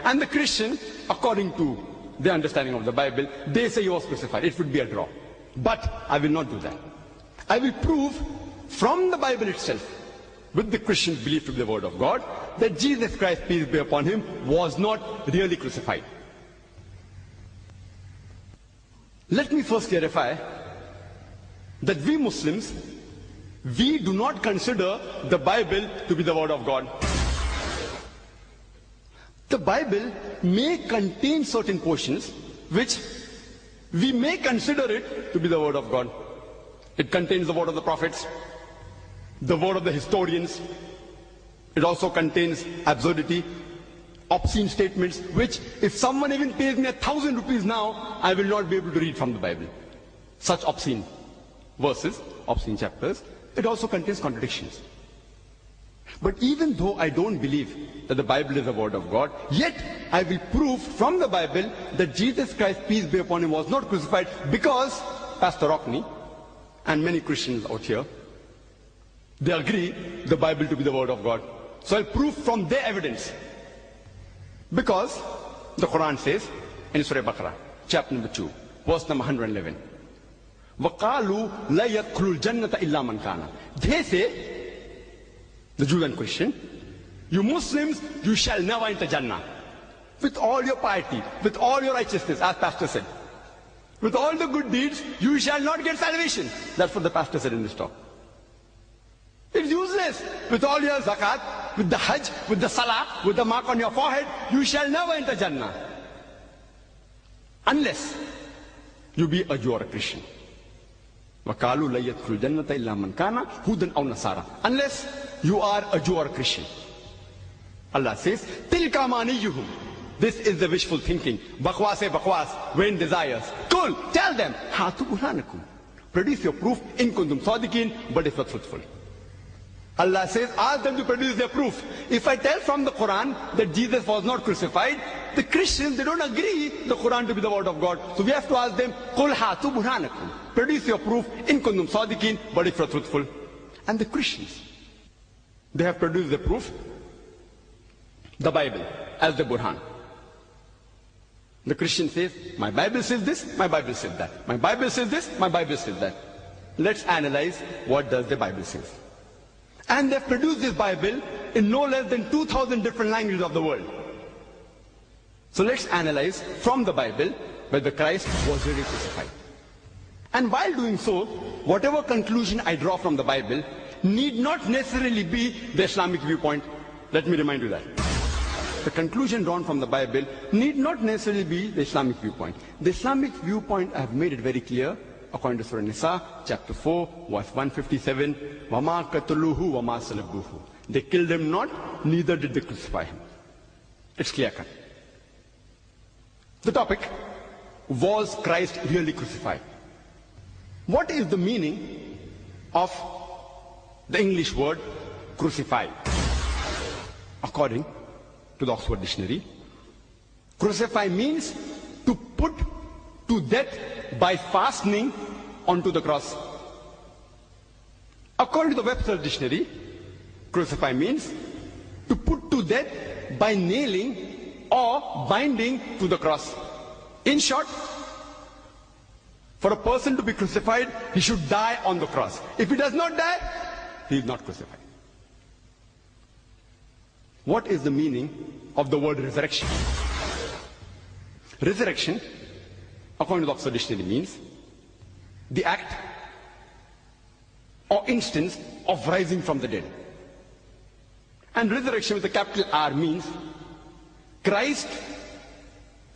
And the Christian, according to their understanding of the Bible, they say he was crucified. It would be a draw. But I will not do that. I will prove from the Bible itself, with the Christian belief to be the word of God, that Jesus Christ, peace be upon him, was not really crucified. Let me first clarify that we Muslims, we do not consider the Bible to be the word of God. The Bible may contain certain portions which we may consider it to be the word of God. It contains the word of the prophets, the word of the historians. It also contains absurdity, obscene statements, which if someone even pays me 1,000 rupees now, I will not be able to read from the Bible. Such obscene verses, obscene chapters. It also contains contradictions. But even though I don't believe that the Bible is the word of God, yet I will prove from the Bible that Jesus Christ, peace be upon him, was not crucified, because Pastor Rockney and many Christians out here, they agree the Bible to be the word of God. So I'll prove from their evidence. Because the Quran says in Surah Baqarah, chapter number 2, verse number 111, وَقَالُوا لَا يَدْخُلُ الْجَنَّةَ إِلَّا مَنْ كَانَ. They say, the Jews and Christian, you Muslims, you shall never enter Jannah. With all your piety, with all your righteousness, as Pastor said. With all the good deeds, you shall not get salvation. That's what the Pastor said in this talk. It's useless. With all your zakat, with the hajj, with the salah, with the mark on your forehead, you shall never enter Jannah. Unless you be a Jew or a Christian. وَقَالُوا لَا يَدْخُلُ الْجَنَّةَ إِلَّا مَنْ كَانَ هُودًا أَوْ نَصَارَى. Unless you are a Jew or a Christian. Allah says, تِلْكَ أَمَانِيُّهُمْ. This is the wishful thinking. Bakhwas bakhwas, vain desires. Cool, tell them, هَاتُوا بُرْهَانَكُمْ. Produce your proof, in kuntum sadiqin, but if you're truthful. Allah says, ask them to produce their proof. If I tell from the Quran that Jesus was not crucified, the Christians, they don't agree the Quran to be the word of God. So we have to ask them, قُلْ هَاتُوا بُرْهَانَكُمْ. Produce your proof, in kuntum sadiqin, but if you're truthful. And the Christians, they have produced the proof, the Bible, as the Burhan. The Christian says, my Bible says this, my Bible says that. My Bible says this, my Bible says that. Let's analyze what does the Bible say. And they've produced this Bible in no less than 2,000 different languages of the world. So let's analyze from the Bible whether Christ was really crucified. And while doing so, whatever conclusion I draw from the Bible need not necessarily be the Islamic viewpoint. Let me remind you that. The conclusion drawn from the Bible need not necessarily be the Islamic viewpoint. The Islamic viewpoint, I have made it very clear, according to Surah Nisa, chapter 4, verse 157, وَمَا قَتَلُوهُ وَمَا صَلَبُوهُ. They killed him not, neither did they crucify him. It's clear cut. The topic, was Christ really crucified? What is the meaning of the English word crucified? According to the Oxford Dictionary, crucify means to put to death by fastening onto the cross. According to the Webster Dictionary, crucify means to put to death by nailing or binding to the cross. In short, for a person to be crucified, he should die on the cross. If he does not die, he is not crucified. What is the meaning of the word resurrection? Resurrection, according to the Oxford Dictionary, means the act or instance of rising from the dead. And resurrection with a capital R means Christ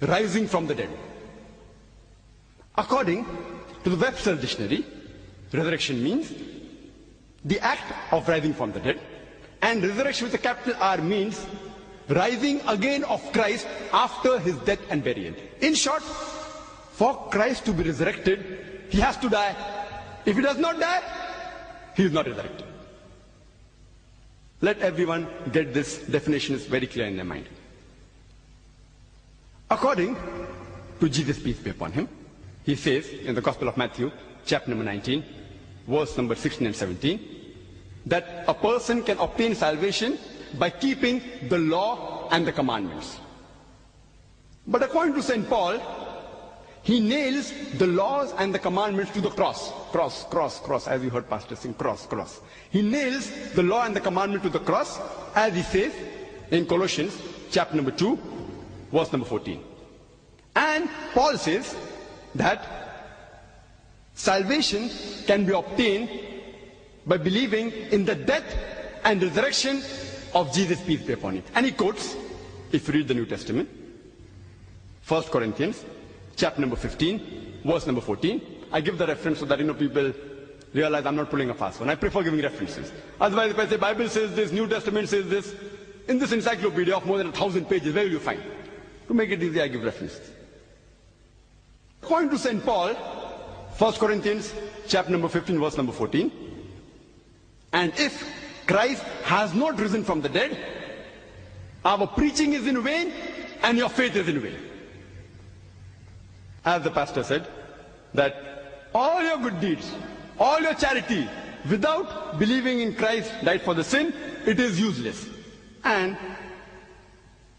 rising from the dead. According to the Webster Dictionary, resurrection means the act of rising from the dead. And resurrection with a capital R means rising again of Christ after his death and burial. In short, for Christ to be resurrected, he has to die. If he does not die, he is not resurrected. Let everyone get this definition, is very clear in their mind. According to Jesus, peace be upon him, he says in the Gospel of Matthew, chapter number 19, verse number 16 and 17, that a person can obtain salvation by keeping the law and the commandments. But according to St. Paul, he nails the laws and the commandments to the cross. Cross, cross, cross, as you heard Pastor sing, cross, cross. He nails the law and the commandment to the cross, as he says in Colossians chapter number 2, verse number 14. And Paul says that salvation can be obtained by believing in the death and resurrection of Jesus, peace be upon him. And he quotes, if you read the New Testament, 1 Corinthians chapter number 15, verse number 14. I give the reference so that people realize I'm not pulling a fast one. I prefer giving references. Otherwise, if I say Bible says this, New Testament says this, in this encyclopedia of more than 1,000 pages, where will you find? To make it easy, I give references. According to St. Paul, 1 Corinthians chapter number 15, verse number 14. And if Christ has not risen from the dead, our preaching is in vain and your faith is in vain. As the pastor said, that all your good deeds, all your charity, without believing in Christ died for the sin, it is useless. And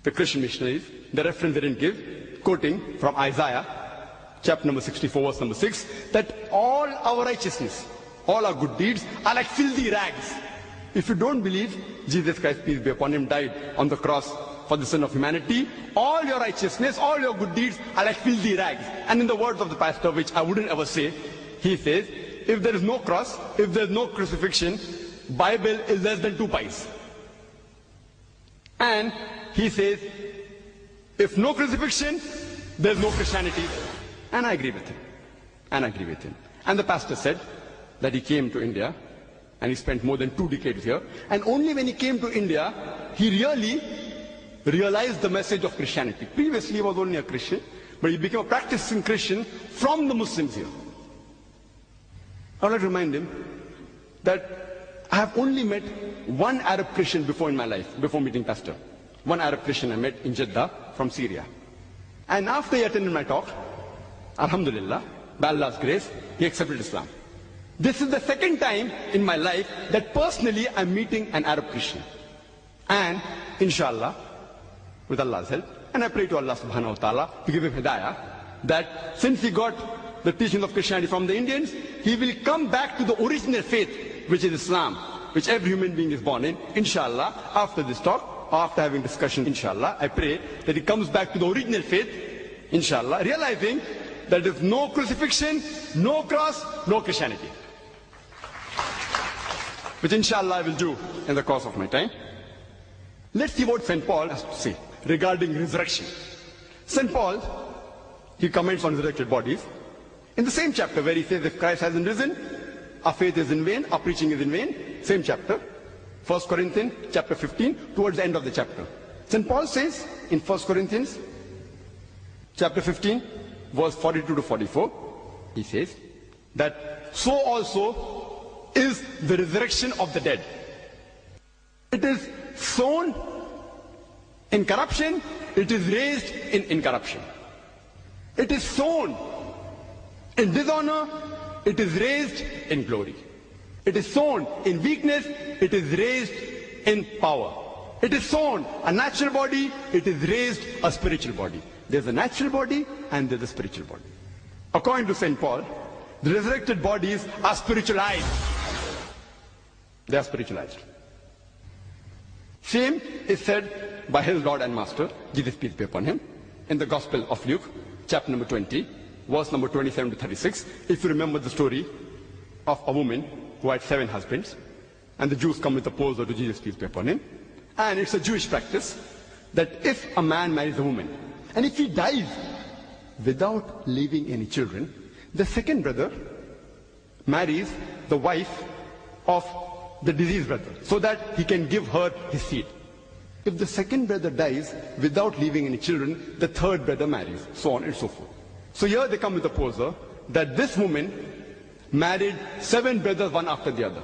the Christian missionaries, the reference they didn't give, quoting from Isaiah, chapter number 64, verse number 6, that all our righteousness, all our good deeds are like filthy rags. If you don't believe Jesus Christ, peace be upon him, died on the cross for the sin of humanity, all your righteousness, all your good deeds are like filthy rags. And in the words of the pastor, which I wouldn't ever say, he says, if there is no cross, if there is no crucifixion, Bible is less than 2 pies. And he says, if no crucifixion, there is no Christianity. And I agree with him. And the pastor said that he came to India and he spent more than 2 decades here. And only when he came to India, he really realized the message of Christianity. Previously he was only a Christian, but he became a practicing Christian from the Muslims here. I would like to remind him that I have only met one Arab Christian before in my life, before meeting Pastor. One Arab Christian I met in Jeddah from Syria. And after he attended my talk, Alhamdulillah, by Allah's grace, he accepted Islam. This is the second time in my life that personally I'm meeting an Arab Christian. And inshallah, with Allah's help, and I pray to Allah subhanahu wa ta'ala to give him hidayah, that since he got the teachings of Christianity from the Indians, he will come back to the original faith, which is Islam, which every human being is born in. Inshallah, after this talk, after having discussion, inshallah, I pray that he comes back to the original faith, inshallah, realizing that there is no crucifixion, no cross, no Christianity. Which inshallah I will do in the course of my time. Let's see what St. Paul has to say regarding resurrection. St. Paul, he comments on resurrected bodies. In the same chapter where he says if Christ hasn't risen, our faith is in vain, our preaching is in vain. Same chapter, 1 Corinthians chapter 15, towards the end of the chapter. St. Paul says in 1 Corinthians chapter 15, verse 42 to 44, he says that so also is the resurrection of the dead. It is sown in corruption, it is raised in incorruption. It is sown in dishonor, it is raised in glory. It is sown in weakness, it is raised in power. It is sown a natural body, it is raised a spiritual body. There's a natural body and there's a spiritual body. According to St. Paul, the resurrected bodies are spiritualized. They are spiritualized. Same is said by his Lord and Master, Jesus peace be upon him, in the Gospel of Luke, chapter number 20, verse number 27 to 36. If you remember the story of a woman who had 7 husbands, and the Jews come with a poser to Jesus peace be upon him. And it's a Jewish practice that if a man marries a woman, and if he dies without leaving any children, the second brother marries the wife of the deceased brother, so that he can give her his seed. If the second brother dies without leaving any children, the third brother marries, so on and so forth. So here they come with a poser that this woman married 7 brothers one after the other.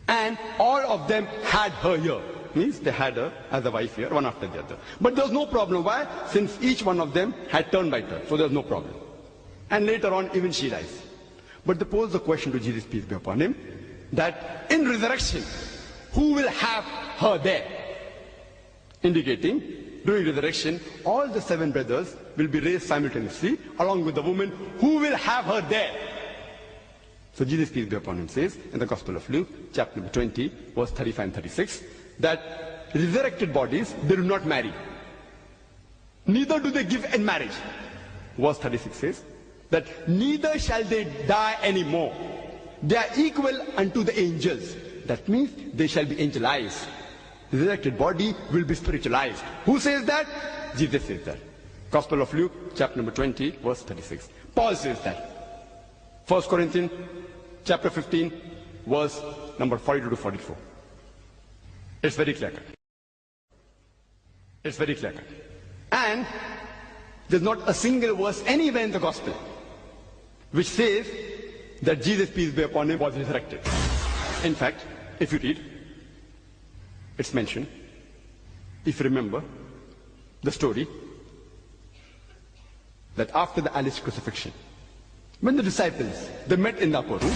And all of them had her here. Means they had her as a wife here, one after the other. But there was no problem. Why? Since each one of them had turn by turn. So there was no problem. And later on, even she dies. But they pose the question to Jesus, peace be upon him, that in resurrection, who will have her there? Indicating during resurrection, all the 7 brothers will be raised simultaneously, along with the woman who will have her there. So Jesus, peace be upon him, says in the Gospel of Luke, chapter number 20, verse 35 and 36, that resurrected bodies, they do not marry. Neither do they give in marriage. Verse 36 says that neither shall they die anymore. They are equal unto the angels. That means they shall be angelized. The resurrected body will be spiritualized. Who says that? Jesus says that. Gospel of Luke, chapter number 20, verse 36. Paul says that. 1 Corinthians, chapter 15, verse number 42 to 44. It's very clear cut. It's very clear cut. And there's not a single verse anywhere in the gospel which says that Jesus, peace be upon him, was resurrected. In fact, if you read, it's mentioned, if you remember the story, that after the alleged crucifixion, when the disciples, they met in the upper room,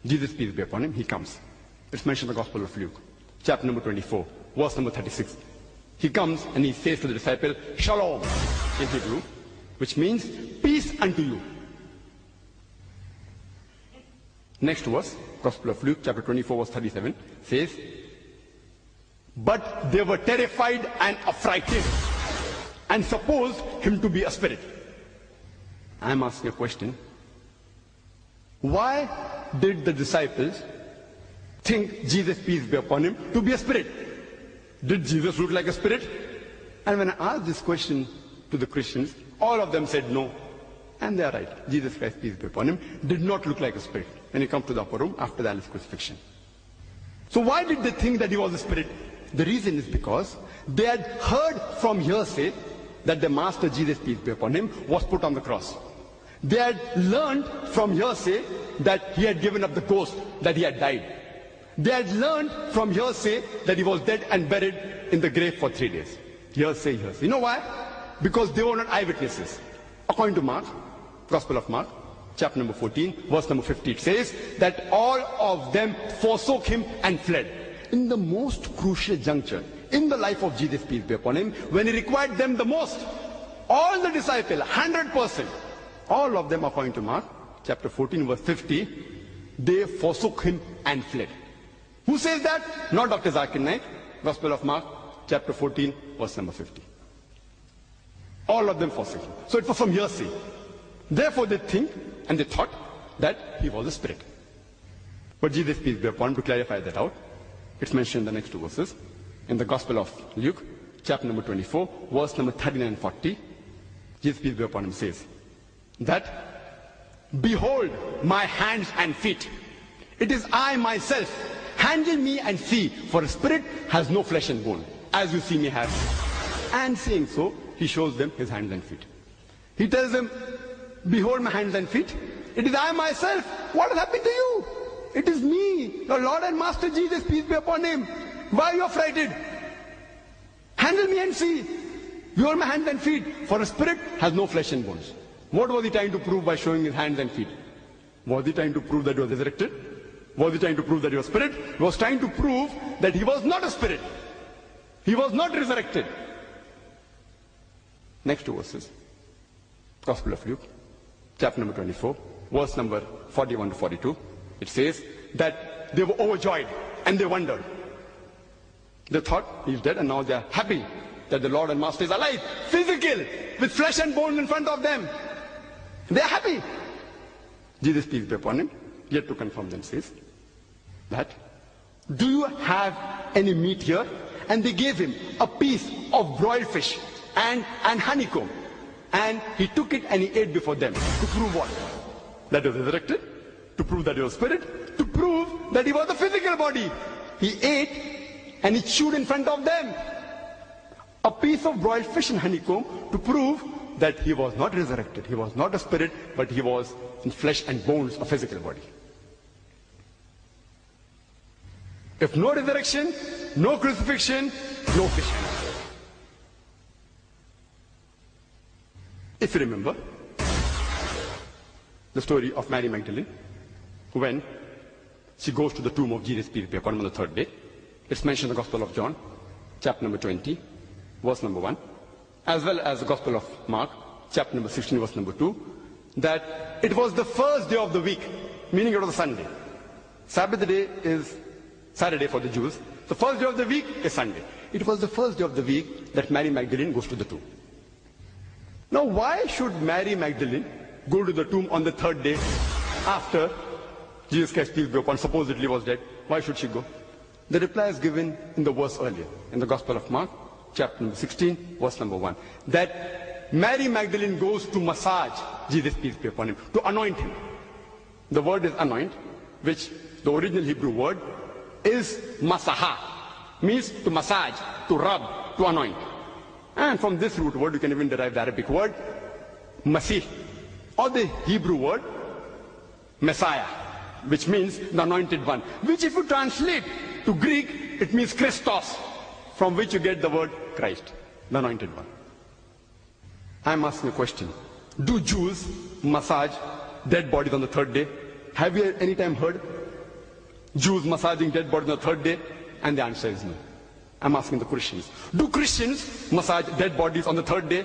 Jesus, peace be upon him, he comes. It's mentioned in the Gospel of Luke, chapter number 24, verse number 36. He comes and he says to the disciple, Shalom, in Hebrew, which means peace unto you. Next verse, Gospel of Luke, chapter 24, verse 37, says, but they were terrified and affrighted and supposed him to be a spirit. I am asking a question. Why did the disciples think Jesus, peace be upon him, to be a spirit? Did Jesus look like a spirit? And when I asked this question to the Christians, all of them said no. And they are right. Jesus Christ, peace be upon him, did not look like a spirit when he comes to the upper room after the alleged crucifixion. So why did they think that he was a spirit? The reason is because they had heard from hearsay that the Master Jesus, peace be upon him, was put on the cross. They had learned from hearsay that he had given up the ghost, that he had died. They had learned from hearsay that he was dead and buried in the grave for 3 days. Hearsay, hearsay. You know why? Because they were not eyewitnesses. According to Mark, Gospel of Mark, chapter number 14, verse number 50, it says that all of them forsook him and fled. In the most crucial juncture in the life of Jesus, peace be upon him, when he required them the most, all the disciples, 100%, all of them, according to Mark, chapter 14, verse 50, they forsook him and fled. Who says that? Not Dr. Zakir Naik, Gospel of Mark, chapter 14, verse number 50. All of them forsook him. So it was from hearsay. Therefore they think and they thought that he was a spirit. But Jesus, peace be upon him, to clarify that out, it's mentioned in the next 2 verses. In the Gospel of Luke, chapter number 24, verse number 39 and 40, Jesus, peace be upon him, says that, behold my hands and feet. It is I myself. Handle me and see, for a spirit has no flesh and bone, as you see me have. And saying so, he shows them his hands and feet. He tells them, behold my hands and feet. It is I myself. What has happened to you? It is me, your Lord and Master Jesus, peace be upon him. Why are you affrighted? Handle me and see. Behold my hands and feet, for a spirit has no flesh and bones. What was he trying to prove by showing his hands and feet? Was he trying to prove that he was resurrected? Was he trying to prove that he was a spirit? He was trying to prove that he was not a spirit. He was not resurrected. Next 2 verses. Gospel of Luke, chapter number 24, verse number 41 to 42. It says that they were overjoyed and they wondered. They thought he's dead and now they are happy that the Lord and Master is alive, physical, with flesh and bone in front of them. They are happy. Jesus, peace be upon him, yet to confirm them, says that, do you have any meat here? And they gave him a piece of broiled fish and honeycomb. And he took it and he ate before them. To prove what? That he was resurrected. To prove that he was spirit. To prove that he was a physical body. He ate and he chewed in front of them. A piece of broiled fish and honeycomb to prove that he was not resurrected. He was not a spirit, but he was in flesh and bones, a physical body. If no resurrection, no crucifixion, no Christianity. If you remember the story of Mary Magdalene, when she goes to the tomb of Jesus, peace be upon him, on the 3rd day, it's mentioned in the Gospel of John, chapter number 20, verse number 1, as well as the Gospel of Mark, chapter number 16, verse number 2, that it was the first day of the week, meaning it was a Sunday. Sabbath day is Saturday for the Jews. The first day of the week is Sunday. It was the first day of the week that Mary Magdalene goes to the tomb. Now, why should Mary Magdalene go to the tomb on the third day after Jesus Christ, peace be upon him, supposedly was dead? Why should she go? The reply is given in the verse earlier, in the Gospel of Mark, chapter number 16, verse number 1, that Mary Magdalene goes to massage Jesus, peace be upon him, to anoint him. The word is anoint, which the original Hebrew word is masaha, means to massage, to rub, to anoint. And from this root word you can even derive the Arabic word Masih, or the Hebrew word Messiah, which means the anointed one, which if you translate to Greek, it means Christos, from which you get the word Christ, the anointed one. I'm asking a question. Do Jews massage dead bodies on the third day? Have you any time heard Jews massaging dead bodies on the third day? And the answer is no. I'm asking the Christians. Do Christians massage dead bodies on the third day?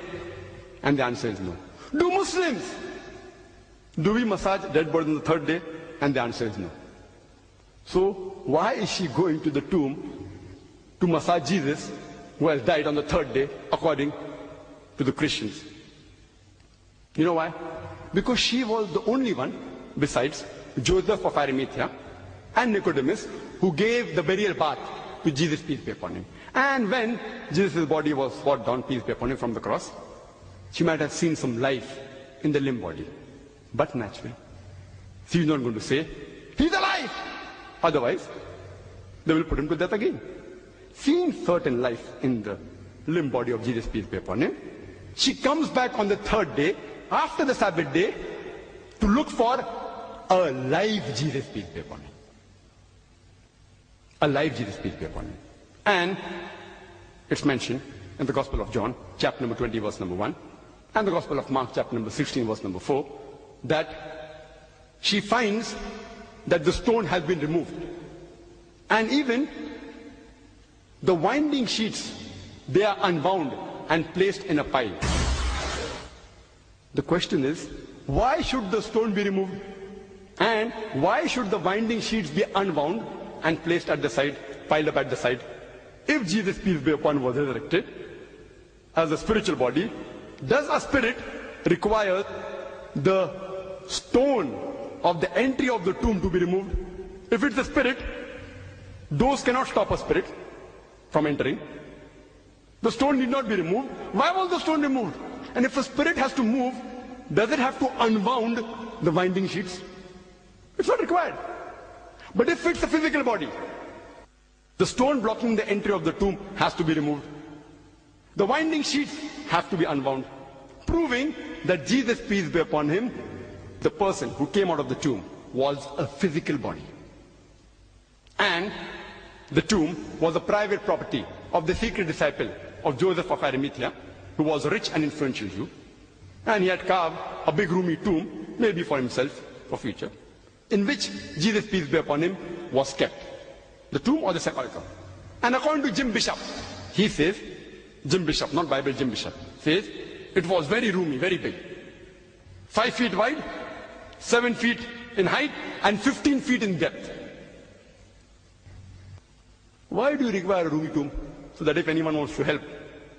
And the answer is no. Do Muslims? Do we massage dead bodies on the third day? And the answer is no. So why is she going to the tomb to massage Jesus, who has died on the third day, according to the Christians? You know why? Because she was the only one, besides Joseph of Arimathea and Nicodemus, who gave the burial bath to Jesus, peace be upon him. And when Jesus' body was brought down, peace be upon him, from the cross, she might have seen some life in the limb body. But naturally, she's not going to say, he's alive! Otherwise, they will put him to death again. Seeing certain life in the limb body of Jesus, peace be upon him, she comes back on the third day, after the Sabbath day, to look for a live Jesus, peace be upon him. Alive Jesus, peace be upon him. And it's mentioned in the Gospel of John, chapter number 20, verse number 1, and the Gospel of Mark, chapter number 16, verse number 4, that she finds that the stone has been removed. And even the winding sheets, they are unwound and placed in a pile. The question is, why should the stone be removed? And why should the winding sheets be unwound and placed at the side, piled up at the side? If Jesus, peace be upon him, was resurrected as a spiritual body, does a spirit require the stone of the entry of the tomb to be removed? If it's a spirit, those cannot stop a spirit from entering. The stone need not be removed. Why was the stone removed? And if a spirit has to move, does it have to unwound the winding sheets? It's not required. But if it's a physical body, the stone blocking the entry of the tomb has to be removed. The winding sheets have to be unwound, proving that Jesus, peace be upon him, the person who came out of the tomb, was a physical body. And the tomb was a private property of the secret disciple of Joseph of Arimathea, who was a rich and influential Jew. And he had carved a big roomy tomb, maybe for himself, for future, in which Jesus, peace be upon him, was kept. The tomb or the sepulchre. And according to Jim Bishop, he says, Jim Bishop, not Bible, Jim Bishop, says, it was very roomy, very big. 5 feet wide, 7 feet in height, and 15 feet in depth. Why do you require a roomy tomb? So that if anyone wants to help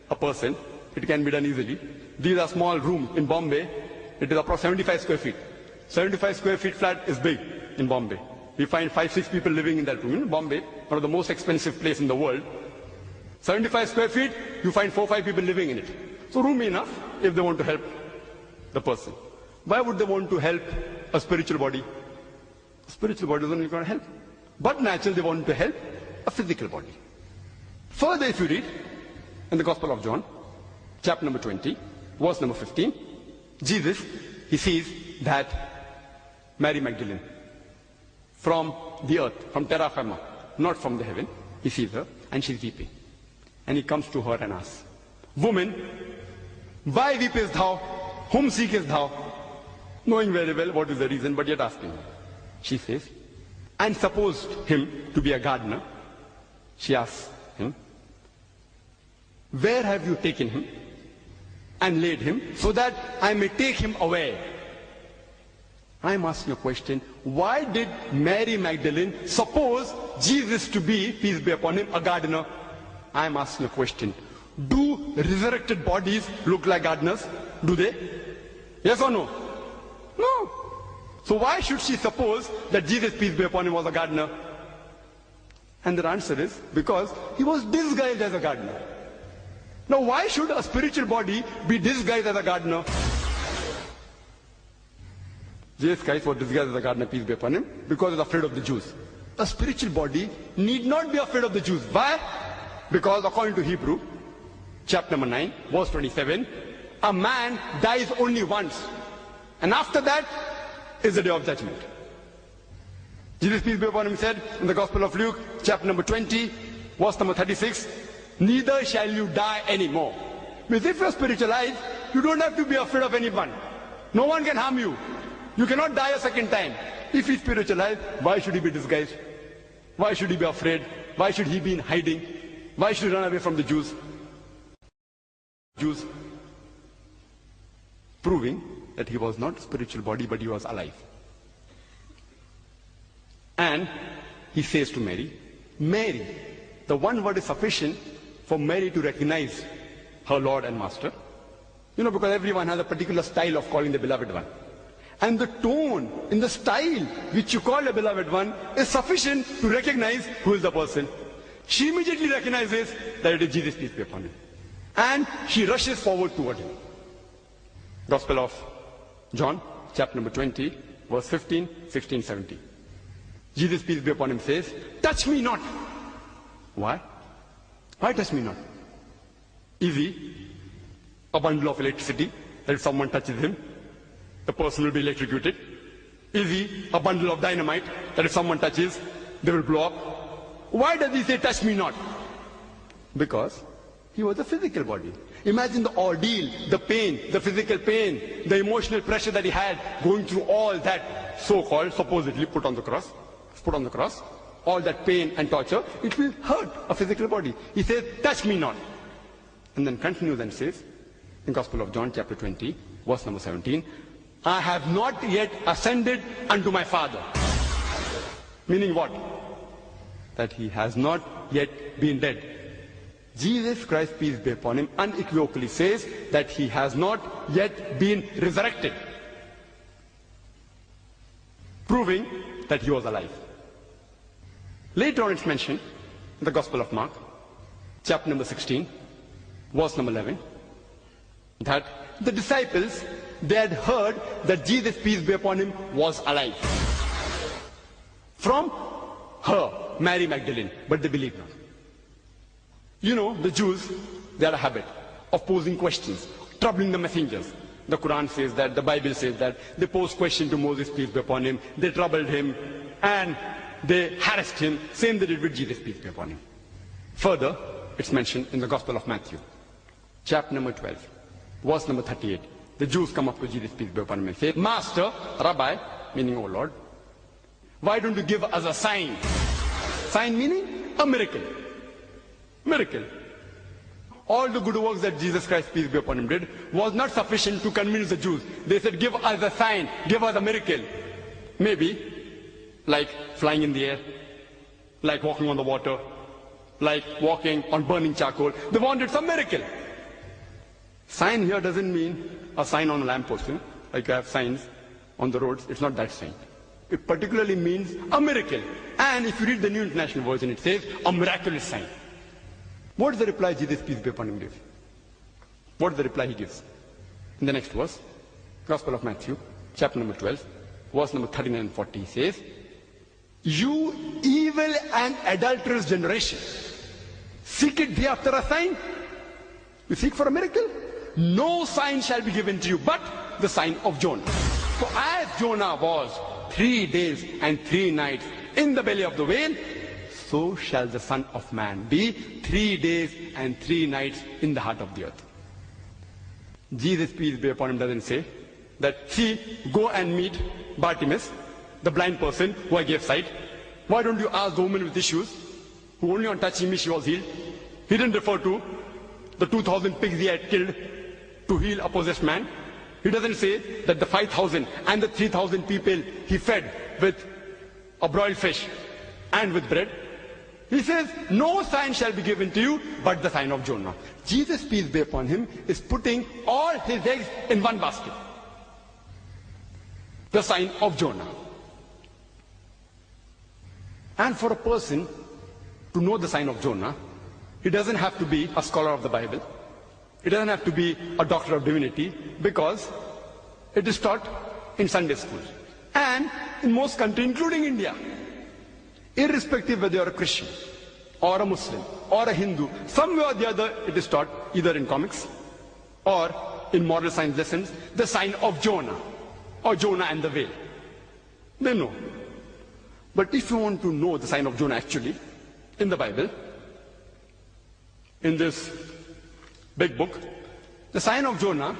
a person, it can be done easily. These are small rooms in Bombay. It is approximately 75 square feet. 75 square feet flat is big in Bombay. We find 5-6 people living in that room. In Bombay, one of the most expensive places in the world. 75 square feet, you find 4-5 people living in it. So roomy enough if they want to help the person. Why would they want to help a spiritual body? A spiritual body doesn't require help. But naturally they want to help a physical body. Further, if you read in the Gospel of John, chapter number 20, verse number 15, Jesus, he sees that Mary Magdalene, from the earth, from terra firma, not from the heaven, he sees her and she's weeping. And he comes to her and asks, "Woman, why weepest thou? Whom seekest thou?" Knowing very well what is the reason, but yet asking her. She says, and supposed him to be a gardener, she asks him, where have you taken him and laid him so that I may take him away? I'm asking a question. Why did Mary Magdalene suppose Jesus to be, peace be upon him, a gardener? I'm asking a question. Do resurrected bodies look like gardeners? Do they? Yes or no? No. So why should she suppose that Jesus, peace be upon him, was a gardener? And the answer is because he was disguised as a gardener. Now why should a spiritual body be disguised as a gardener? Jesus Christ was disguised as a gardener, peace be upon him, because he was afraid of the Jews. A spiritual body need not be afraid of the Jews. Why? Because according to Hebrew, chapter number 9, verse 27, a man dies only once. And after that is the day of judgment. Jesus, peace be upon him, said in the Gospel of Luke, chapter number 20, verse number 36, neither shall you die anymore. Because if you're spiritualized, you don't have to be afraid of anyone. No one can harm you. You cannot die a second time. If he's spiritualized, why should he be disguised? Why should he be afraid? Why should he be in hiding? Why should he run away from the Jews? Proving that he was not a spiritual body, but he was alive. And he says to Mary, Mary, the one word is sufficient for Mary to recognize her Lord and Master. You know, because everyone has a particular style of calling the beloved one. And the tone, in the style which you call the beloved one is sufficient to recognize who is the person. She immediately recognizes that it is Jesus, peace be upon him. And she rushes forward toward him. Gospel of John, chapter number 20, verse 15, 16, 17. Jesus, peace be upon him, says, touch me not. Why? Why touch me not? Easy. A bundle of electricity, that if someone touches him, the person will be electrocuted. Easy. A bundle of dynamite, that if someone touches, they will blow up. Why does he say, touch me not? Because he was a physical body. Imagine the ordeal, the pain, the physical pain, the emotional pressure that he had going through all that so-called, supposedly put on the cross, all that pain and torture. It will hurt a physical body. He says, touch me not. And then continues and says, in Gospel of John chapter 20, verse number 17, I have not yet ascended unto my Father. Meaning what? That he has not yet been dead. Jesus Christ, peace be upon him, unequivocally says that he has not yet been resurrected, proving that he was alive. Later on it's mentioned in the Gospel of Mark, chapter number 16, verse number 11, that the disciples, they had heard that Jesus, peace be upon him, was alive. From her, Mary Magdalene, but they believed not. You know, the Jews, they had a habit of posing questions, troubling the messengers. The Quran says that, the Bible says that, they posed questions to Moses, peace be upon him, they troubled him, and they harassed him, same they did with Jesus, peace be upon him. Further, it's mentioned in the Gospel of Matthew, chapter number 12, verse number 38. The Jews come up to Jesus, peace be upon him, and say, Master, Rabbi, meaning, O Lord, why don't you give us a sign? Sign meaning a miracle. Miracle. All the good works that Jesus Christ, peace be upon him, did was not sufficient to convince the Jews. They said, give us a sign, give us a miracle. Maybe like flying in the air, like walking on the water, like walking on burning charcoal. They wanted some miracle. Sign here doesn't mean a sign on a lamppost. Like you have signs on the roads. It's not that sign. It particularly means a miracle. And if you read the New International Version, it says a miraculous sign. What is the reply Jesus, peace be upon him, gives? What is the reply he gives? In the next verse, Gospel of Matthew, chapter number 12, verse number 39 and 40, he says, you evil and adulterous generation, seek it thee after a sign? You seek for a miracle? No sign shall be given to you but the sign of Jonah. For as Jonah was 3 days and 3 nights in the belly of the whale, so shall the Son of Man be 3 days and 3 nights in the heart of the earth. Jesus, peace be upon him, doesn't say that, see, go and meet Bartimaeus, the blind person who I gave sight. Why don't you ask the woman with issues, who only on touching me she was healed? He didn't refer to the 2,000 pigs he had killed to heal a possessed man. He doesn't say that the 5,000 and the 3,000 people he fed with a broiled fish and with bread. He says, no sign shall be given to you but the sign of Jonah. Jesus, peace be upon him, is putting all his eggs in one basket. The sign of Jonah. And for a person to know the sign of Jonah, he doesn't have to be a scholar of the Bible. He doesn't have to be a doctor of divinity, because it is taught in Sunday school. And in most countries, including India, irrespective whether you're a Christian or a Muslim or a Hindu, somewhere or the other it is taught, either in comics or in moral science lessons, the sign of Jonah or Jonah and the whale. They know. But if you want to know the sign of Jonah actually, in the Bible, in this big book, the sign of Jonah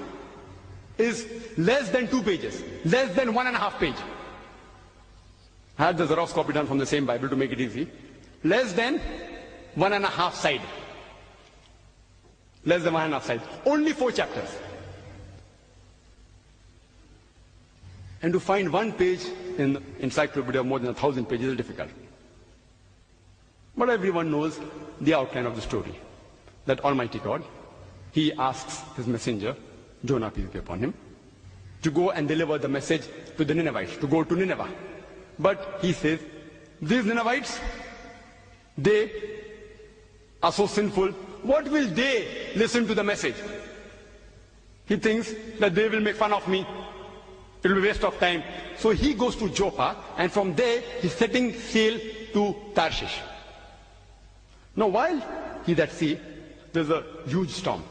is less than 2 pages, less than 1.5 pages. I had the Xerox copy done from the same Bible to make it easy. Less than 1.5 side. Less than 1.5 side. Only 4 chapters. And to find one page in encyclopedia of more than 1,000 pages is difficult. But everyone knows the outline of the story. That Almighty God, He asks His messenger, Jonah, peace be upon him, to go and deliver the message to the Ninevites, to go to Nineveh. But He says, these Ninevites, they are so sinful, what will they listen to the message? He thinks that they will make fun of me. It will be a waste of time. So he goes to Joppa, and from there he's setting sail to Tarshish. Now while he's at sea, there's a huge storm.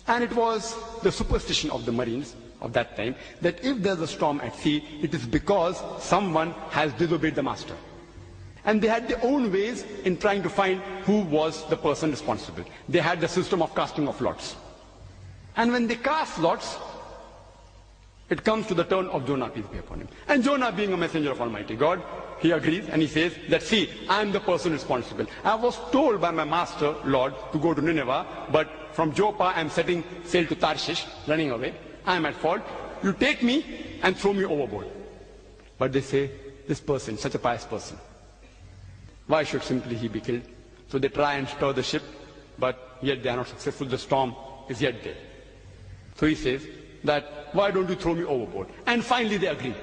And it was the superstition of the Marines of that time that if there's a storm at sea, it is because someone has disobeyed the master. And they had their own ways in trying to find who was the person responsible. They had the system of casting of lots. And when they cast lots, it comes to the turn of Jonah, peace be upon him. And Jonah, being a messenger of Almighty God, he agrees and he says that, see, I am the person responsible. I was told by my master, Lord, to go to Nineveh, but from Joppa I am setting sail to Tarshish, running away. I am at fault. You take me and throw me overboard. But they say, this person, such a pious person, why should simply he be killed? So they try and stir the ship, but yet they are not successful. The storm is yet there. So he says that, why don't you throw me overboard? And finally they agree,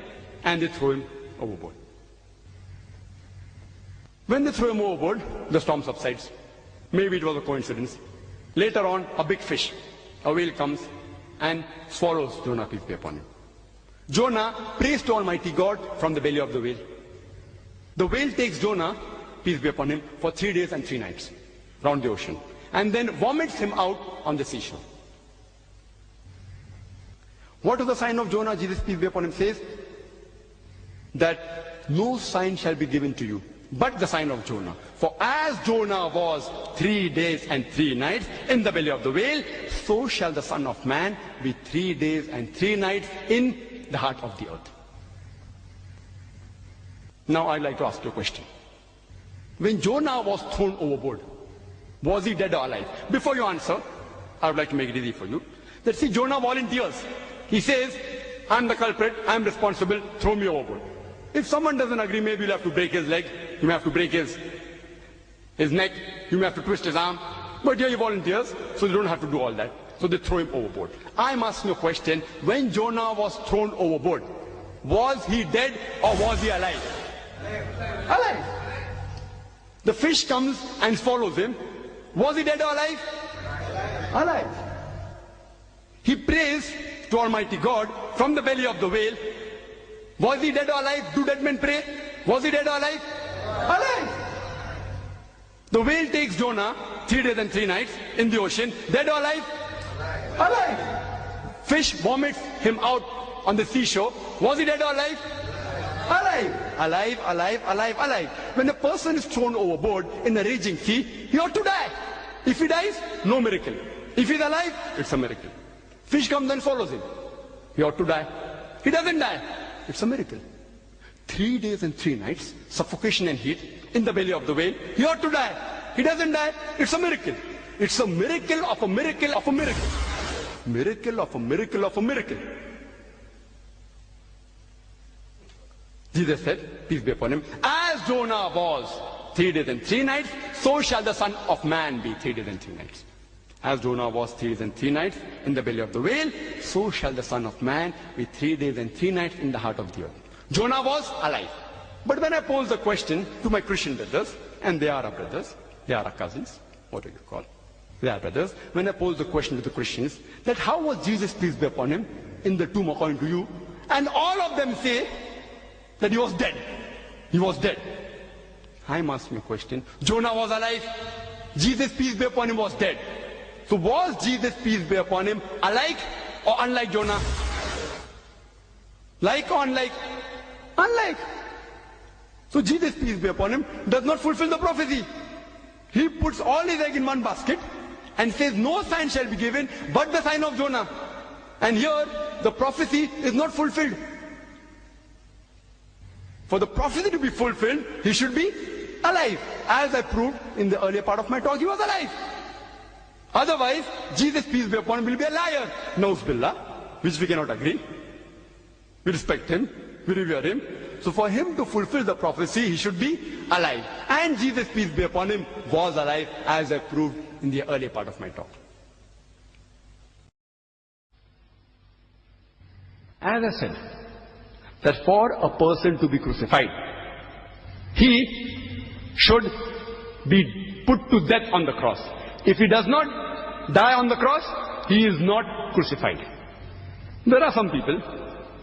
and they throw him overboard. When they throw him overboard, the storm subsides. Maybe it was a coincidence. Later on, a big fish, a whale comes and swallows Jonah, peace be upon him. Jonah prays to Almighty God from the belly of the whale. The whale takes Jonah, peace be upon him, for 3 days and 3 nights round the ocean, and then vomits him out on the seashore. What is the sign of Jonah? Jesus, peace be upon him, says that no sign shall be given to you but the sign of Jonah. For as Jonah was 3 days and 3 nights in the belly of the whale, so shall the Son of Man be 3 days and 3 nights in the heart of the earth. Now I'd like to ask you a question. When Jonah was thrown overboard, was he dead or alive? Before you answer, I would like to make it easy for you. That see, Jonah volunteers. He says, I'm the culprit, I'm responsible, throw me overboard. If someone doesn't agree, maybe you'll have to break his leg, you may have to break his neck, you may have to twist his arm. But here he volunteers, so they don't have to do all that. So they throw him overboard. I'm asking you a question. When Jonah was thrown overboard, was he dead or was he alive? Alive. The fish comes and swallows him. Was he dead or alive? Alive. He prays to Almighty God from the belly of the whale. Was he dead or alive? Do dead men pray? Was he dead or alive? Alive. The whale takes Jonah 3 days and 3 nights in the ocean. Dead or alive? Alive. Fish vomits him out on the seashore. Was he dead or alive? Alive. Alive, alive, alive, alive. When a person is thrown overboard in a raging sea, he ought to die. If he dies, no miracle. If he's alive, it's a miracle. Fish comes and follows him. He ought to die. He doesn't die. It's a miracle. 3 days and 3 nights, suffocation and heat, in the belly of the whale. He ought to die. He doesn't die. It's a miracle. It's a miracle of a miracle of a miracle. Miracle of a miracle of a miracle. Jesus said, peace be upon him, as Jonah was 3 days and 3 nights, so shall the Son of Man be 3 days and 3 nights. As Jonah was 3 days and 3 nights in the belly of the whale, so shall the Son of Man be 3 days and 3 nights in the heart of the earth. Jonah was alive. But when I pose the question to my Christian brothers, and they are our brothers, they are our cousins, what do you call? They are brothers. When I pose the question to the Christians, that how was Jesus, peace be upon him, in the tomb according to you? And all of them say that he was dead. He was dead. I'm asking a question. Jonah was alive. Jesus, peace be upon him, was dead. So was Jesus, peace be upon him, alike or unlike Jonah? Like or unlike? Unlike. So Jesus, peace be upon him, does not fulfill the prophecy. He puts all his egg in one basket and says no sign shall be given but the sign of Jonah. And here the prophecy is not fulfilled. For the prophecy to be fulfilled, he should be alive. As I proved in the earlier part of my talk, he was alive. Otherwise, Jesus, peace be upon him, will be a liar. Nauz billah, which we cannot agree. We respect him, we revere him. So for him to fulfill the prophecy, he should be alive. And Jesus, peace be upon him, was alive, as I proved in the earlier part of my talk. As I said, that for a person to be crucified, he should be put to death on the cross. If he does not die on the cross, he is not crucified. There are some people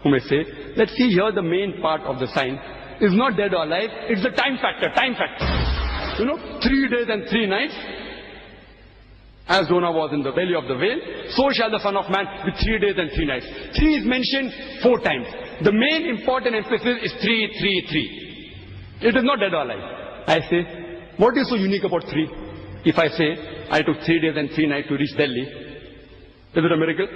who may say, let's see here the main part of the sign is not dead or alive, it's the time factor, time factor. 3 days and 3 nights, as Jonah was in the belly of the whale, so shall the Son of Man be 3 days and 3 nights. 3 is mentioned 4 times. The main important emphasis is 3, 3, 3. It is not dead or alive. I say, what is so unique about 3? If I say, I took 3 days and 3 nights to reach Delhi, is it a miracle?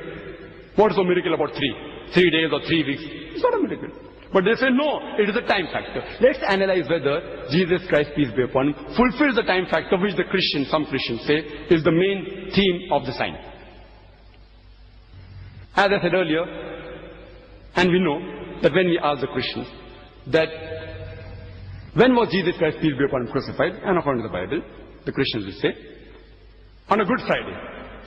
What is so miracle about 3? 3 days or 3 weeks? It's not a miracle. But they say, no, it is a time factor. Let's analyze whether Jesus Christ, peace be upon him, fulfills the time factor which the Christians, some Christians say, is the main theme of the sign. As I said earlier, and we know that when we ask the Christians that when was Jesus Christ, peace be upon him, crucified, and according to the Bible, the Christians will say, on a Good Friday.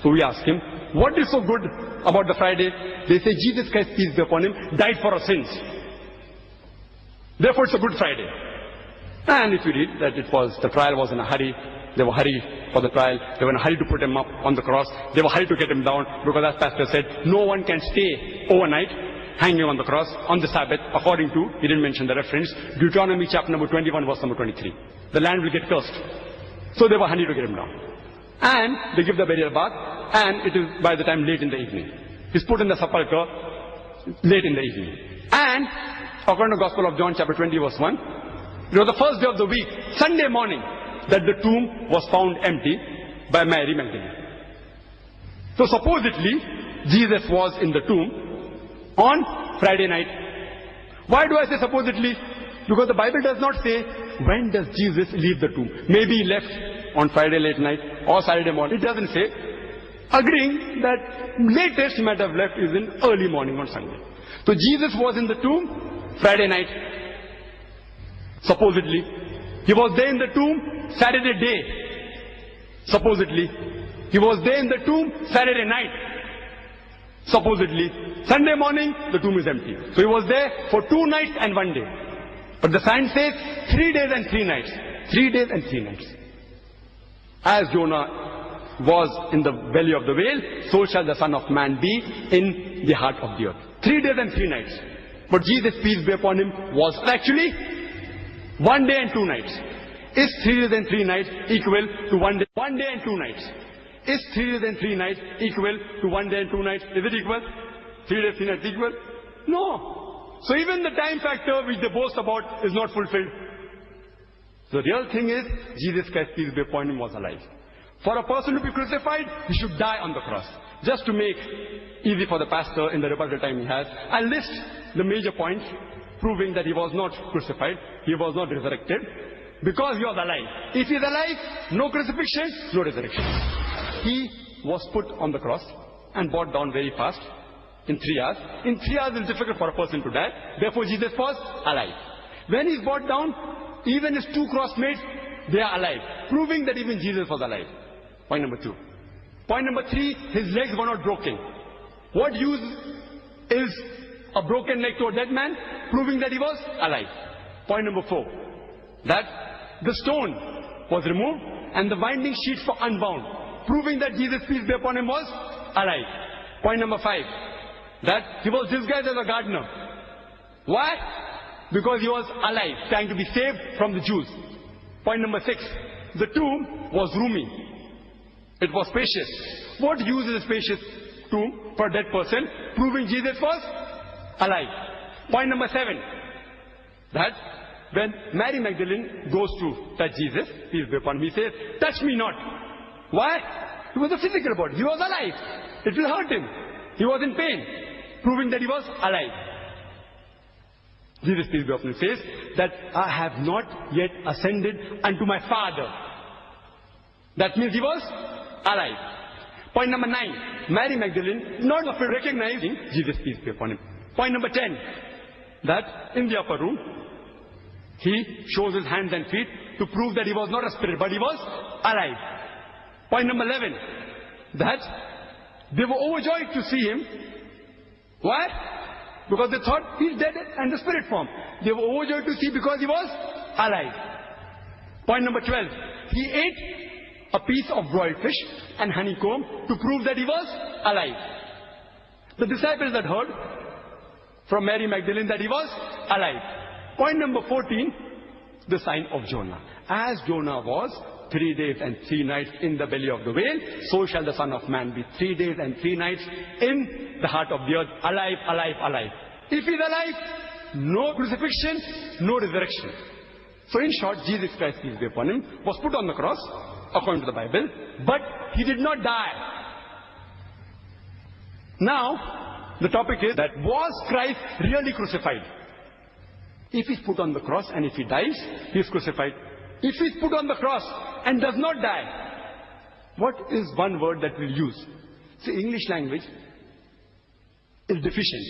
So we ask him, what is so good about the Friday? They say, Jesus Christ, peace be upon him, died for our sins. Therefore it's a Good Friday. And if you read that the trial was in a hurry, they were hurried for the trial, they were in a hurry to put him up on the cross, they were hurried to get him down, because as Pastor said, no one can stay overnight hanging on the cross on the Sabbath, according to, he didn't mention the reference, Deuteronomy chapter number 21, verse number 23. The land will get cursed. So they were hurried to get him down. And they give the burial bath, and it is by the time late in the evening. He's put in the sepulchre late in the evening. And according to the Gospel of John chapter 20 verse 1, it was the first day of the week, Sunday morning, that the tomb was found empty by Mary Magdalene. So supposedly, Jesus was in the tomb on Friday night. Why do I say supposedly? Because the Bible does not say, when does Jesus leave the tomb? Maybe he left on Friday late night or Saturday morning. It doesn't say. Agreeing that latest he might have left is in early morning on Sunday. So Jesus was in the tomb Friday night. Supposedly. He was there in the tomb Saturday day. Supposedly. He was there in the tomb Saturday night. Supposedly. Sunday morning, the tomb is empty. So he was there for 2 nights and 1 day. But the sign says 3 days and 3 nights. 3 days and 3 nights. As Jonah was in the belly of the whale, so shall the Son of Man be in the heart of the earth. 3 days and 3 nights. But Jesus, peace be upon him, was actually 1 day and 2 nights. Is 3 days and 3 nights equal to 1 day? 1 day and 2 nights. Is 3 days and 3 nights equal to 1 day and 2 nights? Is it equal? 3 days, 3 nights equal? No. So even the time factor which they boast about is not fulfilled. The real thing is, Jesus Christ, peace be upon him, was alive. For a person to be crucified, he should die on the cross. Just to make easy for the pastor in the rebuttal time he has, I'll list the major points proving that he was not crucified, he was not resurrected, because he was alive. If he is alive, no crucifixion, no resurrection. he was put on the cross and brought down very fast in 3 hours. In 3 hours, it's difficult for a person to die. Therefore, Jesus was alive. When he's brought down, even his 2 crossmates, they are alive, proving that even Jesus was alive. Point number 2. Point number 3, his legs were not broken. What use is a broken leg to a dead man? Proving that he was alive. Point number 4, that the stone was removed and the winding sheets were unbound, proving that Jesus, peace be upon him, was alive. Point number 5, that he was disguised as a gardener. Why? Because he was alive, trying to be saved from the Jews. Point number 6, the tomb was roomy. It was spacious. What use is a spacious tomb for a dead person? Proving Jesus was alive. Point number 7, that when Mary Magdalene goes to touch Jesus, peace be upon him, he says, touch me not. Why? He was a physical body. He was alive. It will hurt him. He was in pain, proving that he was alive. Jesus, peace be upon him, says that I have not yet ascended unto my Father. That means he was alive. Point number 9, Mary Magdalene not recognizing Jesus, peace be upon him. Point number 10, that in the upper room, he shows his hands and feet to prove that he was not a spirit, but he was alive. Point number 11, that they were overjoyed to see him. Why? Because they thought he's dead and the spirit form. They were overjoyed to see because he was alive. Point number 12, he ate a piece of broiled fish and honeycomb to prove that he was alive. The disciples had heard from Mary Magdalene that he was alive. Point number 14, the sign of Jonah. As Jonah was 3 days and 3 nights in the belly of the whale, so shall the Son of Man be 3 days and 3 nights in the heart of the earth, alive, alive, alive. If he's alive, no crucifixion, no resurrection. So in short, Jesus Christ, peace be upon him, was put on the cross, according to the Bible, but he did not die. Now, the topic is that was Christ really crucified? If he's put on the cross and if he dies, he is crucified. If he's put on the cross and does not die, what is one word that we'll use? See, English language is deficient.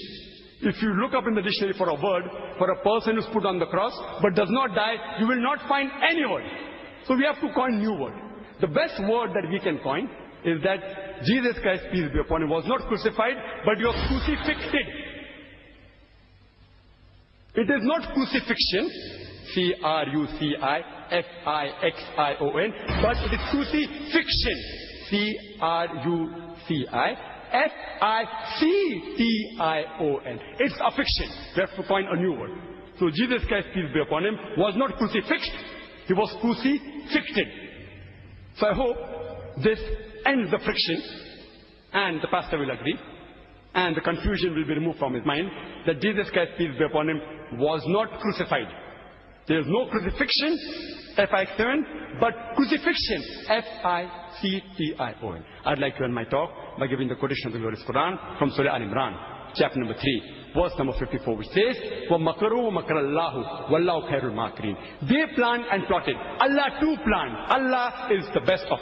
If you look up in the dictionary for a word, for a person who's put on the cross but does not die, you will not find any word. So we have to coin new word. The best word that we can coin is that Jesus Christ, peace be upon him, was not crucified, but he was crucifixed. It is not crucifixion, C-R-U-C-I-F-I-X-I-O-N, but it is crucifixion, C-R-U-C-I-F-I-C-T-I-O-N. It's a fiction. We have to coin a new word. So Jesus Christ, peace be upon him, was not crucifixed, he was crucifixed. So I hope this ends the friction, and the pastor will agree, and the confusion will be removed from his mind, that Jesus Christ, peace be upon him, was not crucified. There is no crucifixion, F-I-X-7, but crucifixion, F-I-C-T-I-O-N. I'd like to end my talk by giving the quotation of the glorious Quran from Surah Al-Imran, chapter number 3, verse number 54, which says, وَمَكَرُوا وَمَكَرَ اللَّهُ وَاللَّهُ خَيْرُ الْمَاكِرِينَ. They planned and plotted. Allah too planned. Allah is the best of